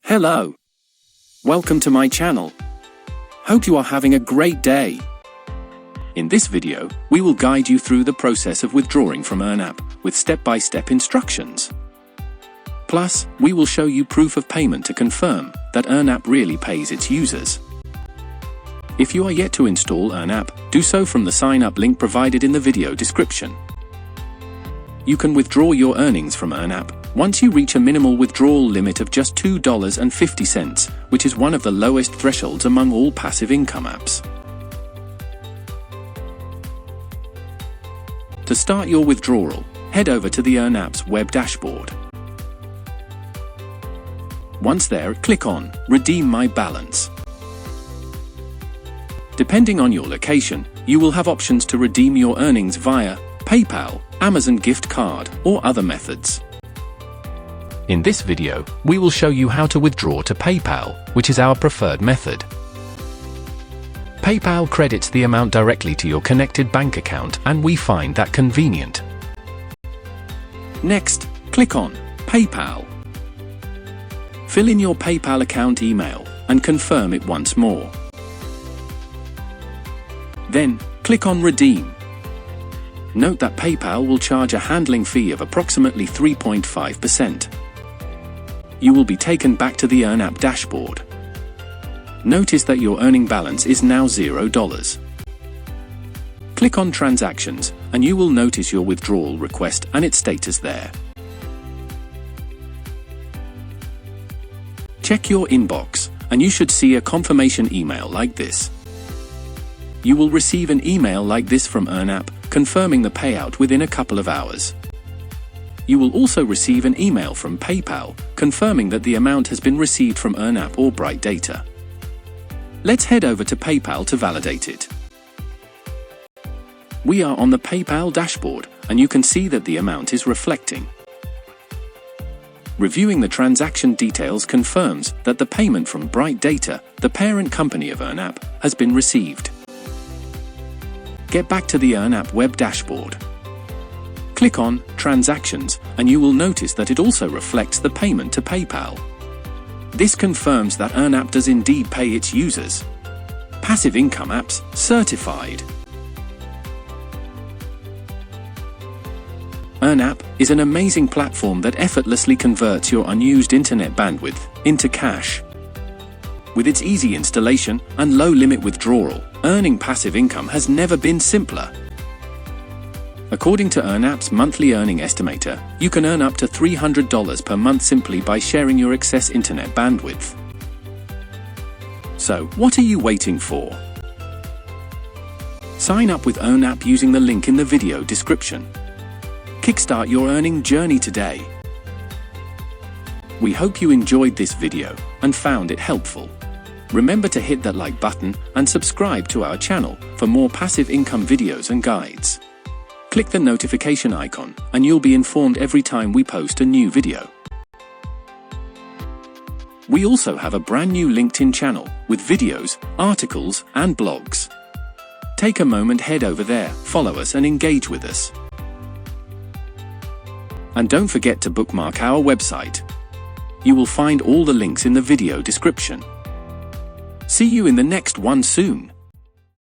Hello. Welcome to my channel. Hope you are having a great day. In this video, we will guide you through the process of withdrawing from EarnApp with step-by-step instructions. Plus, we will show you proof of payment to confirm that EarnApp really pays its users. If you are yet to install EarnApp, do so from the sign-up link provided in the video description. You can withdraw your earnings from EarnApp once you reach a minimal withdrawal limit of just $2.50, which is one of the lowest thresholds among all passive income apps. To start your withdrawal, head over to the EarnApp's web dashboard. Once there, click on Redeem My Balance. Depending on your location, you will have options to redeem your earnings via PayPal, Amazon gift card, or other methods. In this video, we will show you how to withdraw to PayPal, which is our preferred method. PayPal credits the amount directly to your connected bank account, and we find that convenient. Next, click on PayPal. Fill in your PayPal account email and confirm it once more. Then, click on Redeem. Note that PayPal will charge a handling fee of approximately 3.5%. You will be taken back to the EarnApp dashboard. Notice that your earning balance is now $0. Click on Transactions, and you will notice your withdrawal request and its status there. Check your inbox, and you should see a confirmation email like this. You will receive an email like this from EarnApp, confirming the payout within a couple of hours. You will also receive an email from PayPal, confirming that the amount has been received from EarnApp or Bright Data. Let's head over to PayPal to validate it. We are on the PayPal dashboard, and you can see that the amount is reflecting. Reviewing the transaction details confirms that the payment from Bright Data, the parent company of EarnApp, has been received. Get back to the EarnApp web dashboard. Click on Transactions, and you will notice that it also reflects the payment to PayPal. This confirms that EarnApp does indeed pay its users. Passive income apps certified. EarnApp is an amazing platform that effortlessly converts your unused internet bandwidth into cash. With its easy installation and low-limit withdrawal, earning passive income has never been simpler. According to EarnApp's monthly earning estimator, you can earn up to $300 per month simply by sharing your excess internet bandwidth. So, what are you waiting for? Sign up with EarnApp using the link in the video description. Kickstart your earning journey today. We hope you enjoyed this video and found it helpful. Remember to hit that like button and subscribe to our channel for more passive income videos and guides. Click the notification icon and you'll be informed every time we post a new video. We also have a brand new LinkedIn channel with videos, articles, and blogs. Take a moment, head over there, follow us and engage with us. And don't forget to bookmark our website. You will find all the links in the video description. See you in the next one soon.